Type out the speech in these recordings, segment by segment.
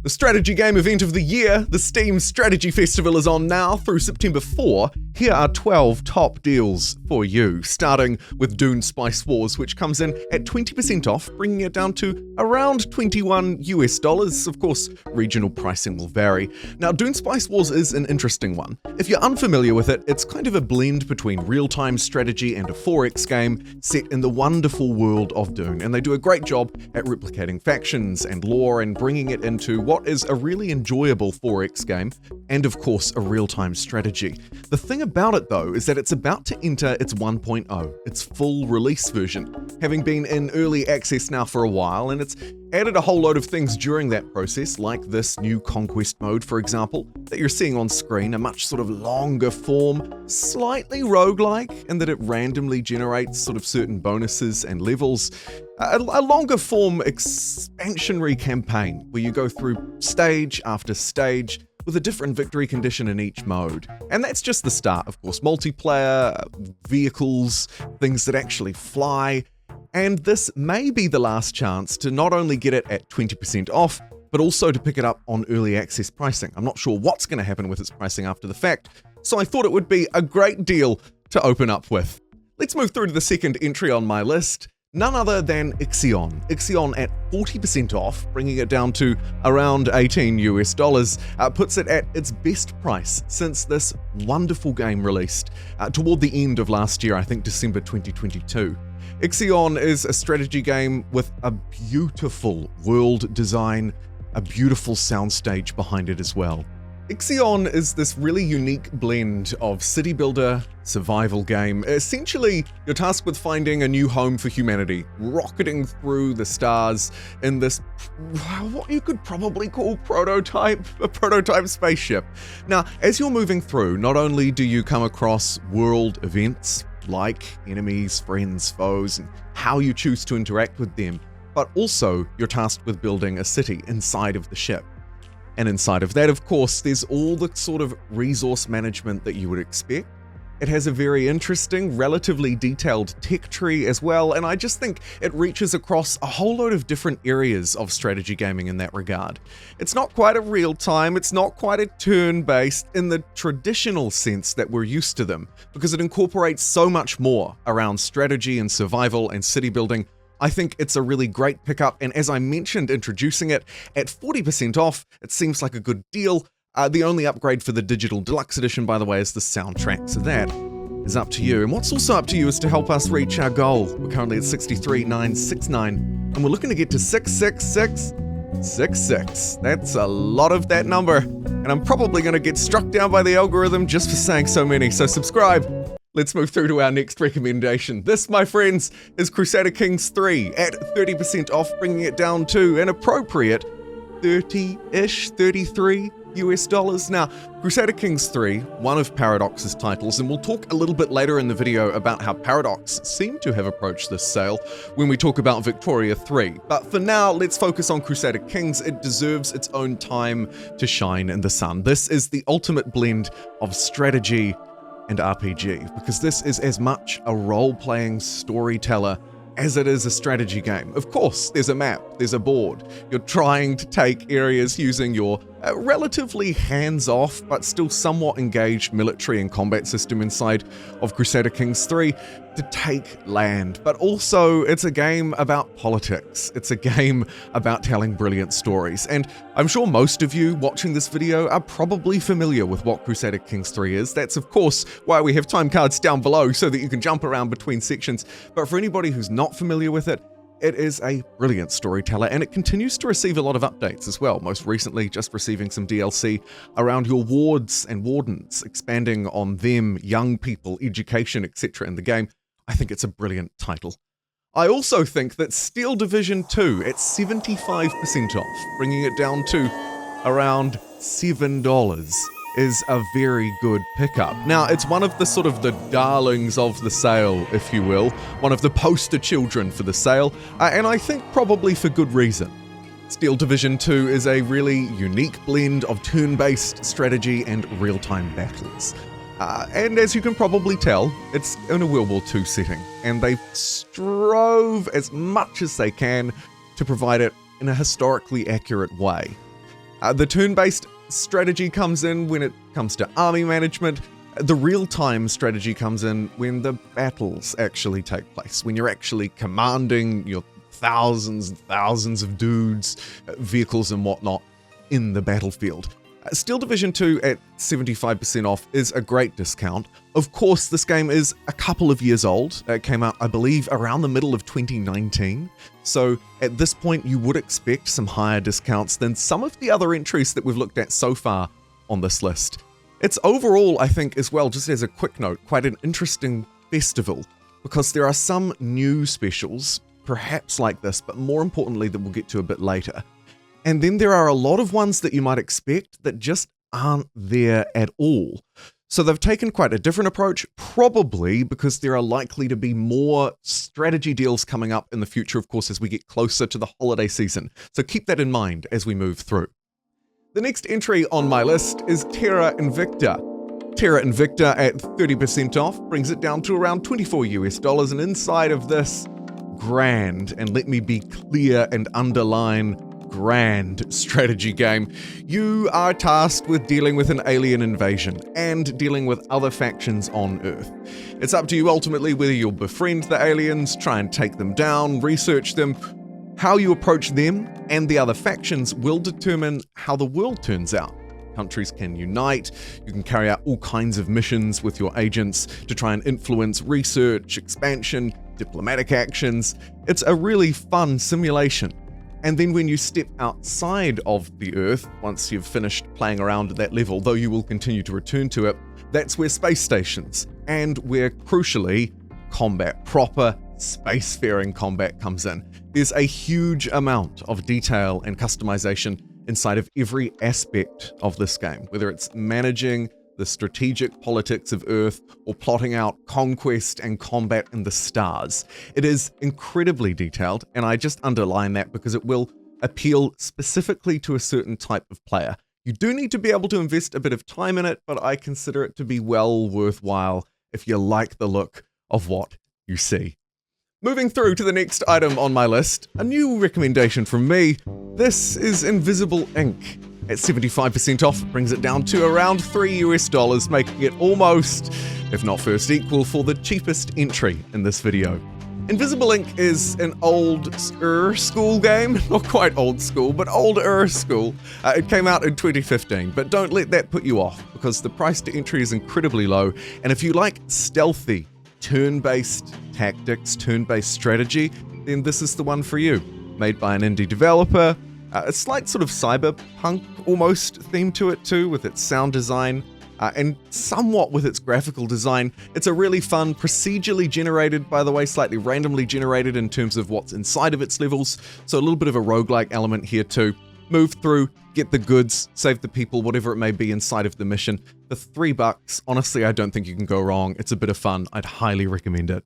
The strategy game event of the year, the Steam Strategy Festival, is on now through September 4. Here are 12 top deals for you, starting with Dune Spice Wars, which comes in at 20% off, bringing it down to around $21 US. Of course, regional pricing will vary. Now, Dune Spice Wars is an interesting one. If you're unfamiliar with it, it's kind of a blend between real-time strategy and a 4X game set in the wonderful world of Dune, and they do a great job at replicating factions and lore and bringing it into what is a really enjoyable 4X game, and of course a real-time strategy. The thing about it though is that it's about to enter its 1.0, its full release version, having been in early access now for a while, and it's added a whole load of things during that process, like this new conquest mode, for example, that you're seeing on screen, a much sort of longer form, slightly roguelike, in that it randomly generates sort of certain bonuses and levels. A longer form expansionary campaign where you go through stage after stage with a different victory condition in each mode. And that's just the start, of course. Multiplayer, vehicles, things that actually fly. And this may be the last chance to not only get it at 20% off, but also to pick it up on early access pricing. I'm not sure what's going to happen with its pricing after the fact, so I thought it would be a great deal to open up with. Let's move through to the second entry on my list. None other than Ixion. Ixion at 40% off, bringing it down to around $18 US, puts it at its best price since this wonderful game released toward the end of last year, I think December 2022. Ixion is a strategy game with a beautiful world design, a beautiful soundstage behind it as well. Ixion is this really unique blend of city builder, survival game. Essentially, you're tasked with finding a new home for humanity, rocketing through the stars in this, what you could probably call a prototype spaceship. Now, as you're moving through, not only do you come across world events, like enemies, friends, foes, and how you choose to interact with them, but also you're tasked with building a city inside of the ship. And inside of that, of course, there's all the sort of resource management that you would expect. It has a very interesting, relatively detailed tech tree as well, and I just think it reaches across a whole load of different areas of strategy gaming in that regard. It's not quite a real-time, it's not quite a turn-based in the traditional sense that we're used to them, because it incorporates so much more around strategy and survival and city building. I think it's a really great pickup, and as I mentioned introducing it, at 40% off, it seems like a good deal. The only upgrade for the Digital Deluxe Edition, by the way, is the soundtrack, so that is up to you. And what's also up to you is to help us reach our goal. We're currently at 63,969, and we're looking to get to 66666. That's a lot of that number, and I'm probably going to get struck down by the algorithm just for saying so many, so subscribe. Let's move through to our next recommendation. This, my friends, is Crusader Kings 3 at 30% off, bringing it down to an appropriate 30-ish, $33 US. Now, Crusader Kings 3, one of Paradox's titles, and we'll talk a little bit later in the video about how Paradox seem to have approached this sale when we talk about Victoria 3. But for now, let's focus on Crusader Kings. It deserves its own time to shine in the sun. This is the ultimate blend of strategy and RPG, because this is as much a role-playing storyteller as it is a strategy game. Of course, there's a map, there's a board. You're trying to take areas using your relatively hands-off but still somewhat engaged military and combat system inside of Crusader Kings 3 to take land. But also, it's a game about politics. It's a game about telling brilliant stories. And I'm sure most of you watching this video are probably familiar with what Crusader Kings 3 is. That's, of course, why we have time cards down below so that you can jump around between sections. But for anybody who's not familiar with it, it is a brilliant storyteller, and it continues to receive a lot of updates as well, most recently just receiving some DLC around your wards and wardens, expanding on them, young people, education, etc. in the game. I think it's a brilliant title. I also think that Steel Division 2 at 75% off, bringing it down to around $7, is a very good pickup. Now, it's one of the sort of the darlings of the sale, if you will, one of the poster children for the sale, and I think probably for good reason. Steel Division 2 is a really unique blend of turn-based strategy and real-time battles. And as you can probably tell, it's in a World War II setting, and they've strove as much as they can to provide it in a historically accurate way. The turn-based strategy comes in when it comes to army management. The real-time strategy comes in when the battles actually take place, when you're actually commanding your thousands and thousands of dudes, vehicles and whatnot in the battlefield. Steel Division 2 at 75% off is a great discount. Of course, this game is a couple of years old. It came out, I believe, around the middle of 2019. So at this point, you would expect some higher discounts than some of the other entries that we've looked at so far on this list. It's overall, I think, as well, just as a quick note, quite an interesting festival, because there are some new specials, perhaps like this, but more importantly, that we'll get to a bit later. And then there are a lot of ones that you might expect that just aren't there at all. So they've taken quite a different approach, probably because there are likely to be more strategy deals coming up in the future, of course, as we get closer to the holiday season. So keep that in mind as we move through. The next entry on my list is Terra Invicta. Terra Invicta at 30% off brings it down to around $24 and inside of this grand, and let me be clear and underline, grand strategy game, you are tasked with dealing with an alien invasion and dealing with other factions on Earth. It's up to you ultimately whether you'll befriend the aliens, try and take them down, research them. How you approach them and the other factions will determine how the world turns out. Countries can unite, you can carry out all kinds of missions with your agents to try and influence research, expansion, diplomatic actions. It's a really fun simulation. And then when you step outside of the Earth, once you've finished playing around at that level, though you will continue to return to it, that's where space stations and where, crucially, combat, proper spacefaring combat comes in. There's a huge amount of detail and customization inside of every aspect of this game, whether it's managing the strategic politics of Earth or plotting out conquest and combat in the stars. It is incredibly detailed, and I just underline that because it will appeal specifically to a certain type of player. You do need to be able to invest a bit of time in it, but I consider it to be well worthwhile if you like the look of what you see. Moving through to the next item on my list, a new recommendation from me. This is Invisible Ink. At 75% off, it brings it down to around $3, making it almost, if not first equal, for the cheapest entry in this video. Invisible Ink is an old school game, not quite old school, but older school. It came out in 2015, but don't let that put you off, because the price to entry is incredibly low, and if you like stealthy, turn-based tactics, turn-based strategy, then this is the one for you. Made by an indie developer, a slight sort of cyberpunk almost theme to it too, with its sound design and somewhat with its graphical design. It's a really fun, procedurally generated, by the way, slightly randomly generated in terms of what's inside of its levels, so a little bit of a roguelike element here too. Move through, get the goods, save the people, whatever it may be inside of the mission. For $3, honestly, I don't think you can go wrong. It's a bit of fun. I'd highly recommend it.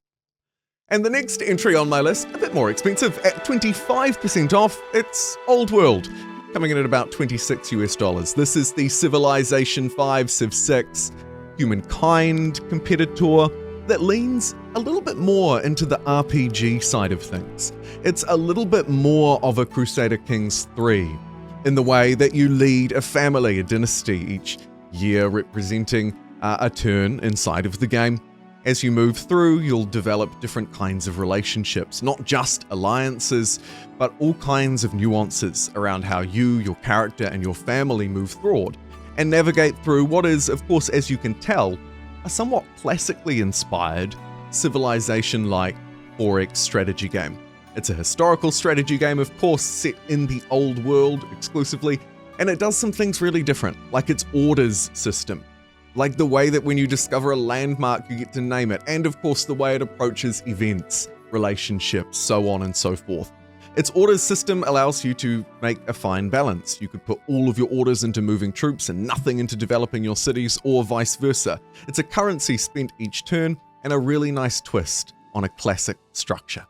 And the next entry on my list, a bit more expensive, at 25% off, it's Old World, coming in at about $26. This is the Civilization 5 Civ 6 Humankind competitor that leans a little bit more into the RPG side of things. It's a little bit more of a Crusader Kings 3, in the way that you lead a family, a dynasty, each year representing a turn inside of the game. As you move through, you'll develop different kinds of relationships, not just alliances, but all kinds of nuances around how you, your character, and your family move forward, and navigate through what is, of course, as you can tell, a somewhat classically inspired, civilization-like 4X strategy game. It's a historical strategy game, of course, set in the old world exclusively, and it does some things really different, like its orders system. Like the way that when you discover a landmark, you get to name it, and of course the way it approaches events, relationships, so on and so forth. Its orders system allows you to make a fine balance. You could put all of your orders into moving troops and nothing into developing your cities, or vice versa. It's a currency spent each turn, and a really nice twist on a classic structure.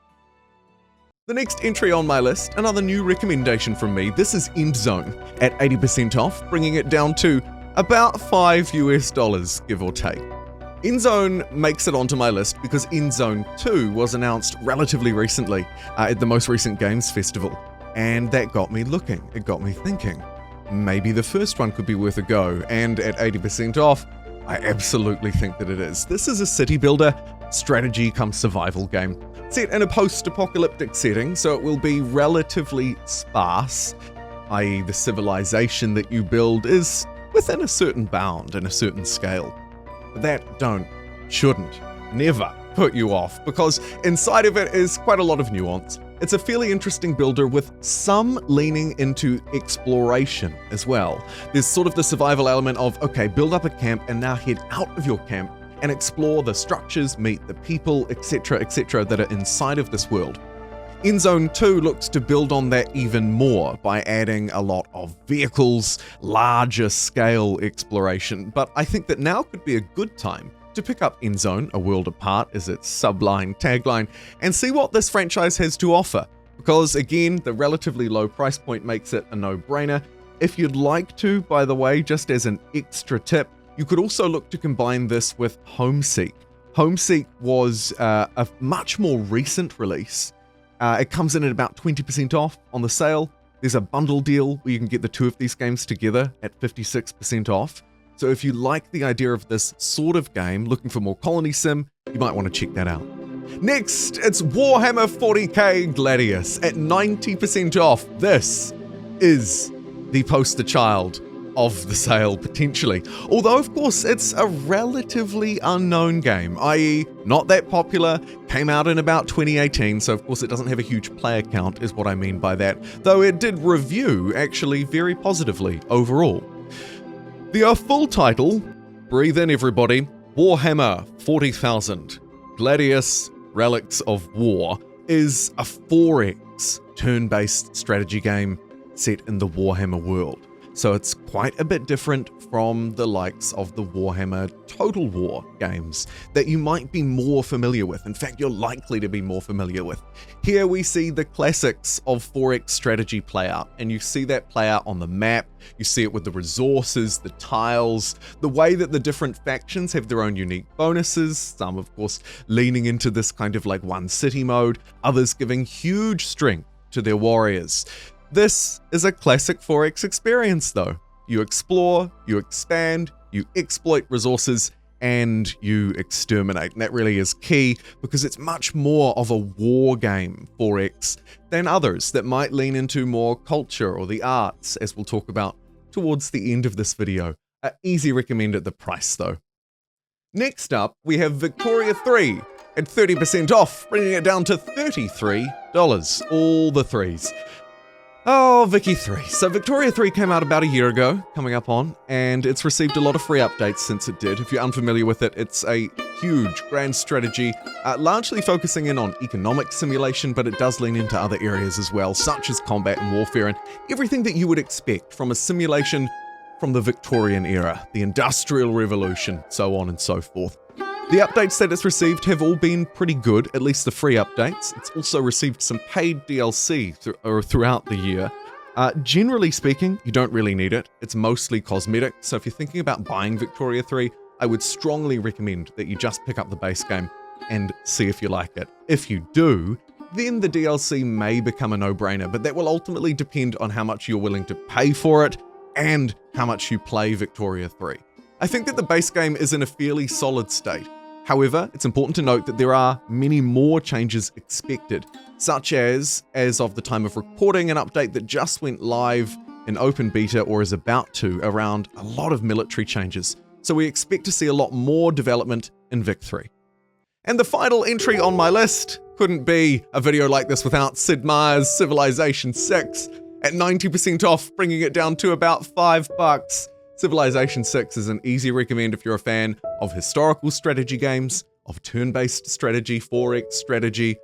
The next entry on my list, another new recommendation from me. This is Endzone at 80% off, bringing it down to about $5, give or take. Endzone makes it onto my list because Endzone 2 was announced relatively recently at the most recent Games Festival, and that got me looking, it got me thinking. maybe the first one could be worth a go, and at 80% off, I absolutely think that it is. This is a city builder, strategy come survival game, set in a post-apocalyptic setting, so it will be relatively sparse, i.e. the civilization that you build is within a certain bound and a certain scale. But that shouldn't, never put you off, because inside of it is quite a lot of nuance. It's a fairly interesting builder with some leaning into exploration as well. There's sort of the survival element of, okay, build up a camp and now head out of your camp and explore the structures, meet the people, etc., that are inside of this world. Endzone 2 looks to build on that even more by adding a lot of vehicles, larger scale exploration, but I think that now could be a good time to pick up Endzone, A World Apart is its subline tagline, and see what this franchise has to offer, because again, the relatively low price point makes it a no-brainer. If you'd like to, by the way, just as an extra tip, you could also look to combine this with Homeseek. Homeseek was a much more recent release. It comes in at about 20% off on the sale. There's a bundle deal where you can get the two of these games together at 56% off. So if you like the idea of this sort of game, looking for more colony sim, you might want to check that out. Next, it's Warhammer 40k Gladius at 90% off. This is the poster child of the sale, potentially. Although, of course, it's a relatively unknown game, i.e. not that popular, came out in about 2018, so of course it doesn't have a huge player count, is what I mean by that, though it did review actually very positively overall. The full title, breathe in everybody, Warhammer 40,000 Gladius Relics of War, is a 4X turn-based strategy game set in the Warhammer world. So it's quite a bit different from the likes of the Warhammer Total War games that you might be more familiar with. In fact, you're likely to be more familiar with. Here we see the classics of 4X strategy play out, and you see that play out on the map. You see it with the resources, the tiles, the way that the different factions have their own unique bonuses, some of course leaning into this kind of like one city mode, others giving huge strength to their warriors. This is a classic 4X experience though. You explore, you expand, you exploit resources, and you exterminate. And that really is key because it's much more of a war game, 4X, than others that might lean into more culture or the arts, as we'll talk about towards the end of this video. An easy recommend at the price though. Next up, we have Victoria 3 at 30% off, bringing it down to $33. All the threes. Oh, Vicky 3. So Victoria 3 came out about a year ago, coming up on, and it's received a lot of free updates since it did. If you're unfamiliar with it, it's a huge grand strategy, largely focusing in on economic simulation, but it does lean into other areas as well, such as combat and warfare, and everything that you would expect from a simulation from the Victorian era, the Industrial Revolution, so on and so forth. The updates that it's received have all been pretty good, at least the free updates. It's also received some paid DLC throughout the year. Generally speaking, you don't really need it. It's mostly cosmetic, so if you're thinking about buying Victoria 3, I would strongly recommend that you just pick up the base game and see if you like it. If you do, then the DLC may become a no-brainer, but that will ultimately depend on how much you're willing to pay for it and how much you play Victoria 3. I think that the base game is in a fairly solid state. However, it's important to note that there are many more changes expected, such as of the time of recording, an update that just went live in open beta or is about to around a lot of military changes. So we expect to see a lot more development in Vic 3. And the final entry on my list couldn't be a video like this without Sid Meier's Civilization 6 at 90% off, bringing it down to about $5. Civilization 6 is an easy recommend if you're a fan of historical strategy games, of turn-based strategy, 4X strategy,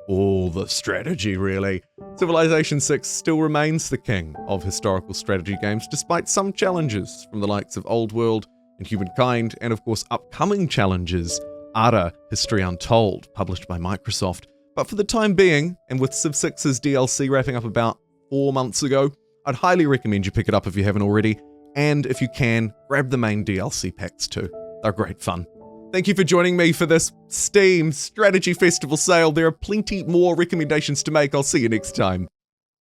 all the strategy really. Civilization 6 still remains the king of historical strategy games, despite some challenges from the likes of Old World and Humankind, and of course upcoming challenges, Ada History Untold, published by Microsoft. But for the time being, and with Civ 6's DLC wrapping up about 4 months ago, I'd highly recommend you pick it up if you haven't already. And if you can, grab the main DLC packs too. They're great fun. Thank you for joining me for this Steam Strategy Festival sale. There are plenty more recommendations to make. I'll see you next time.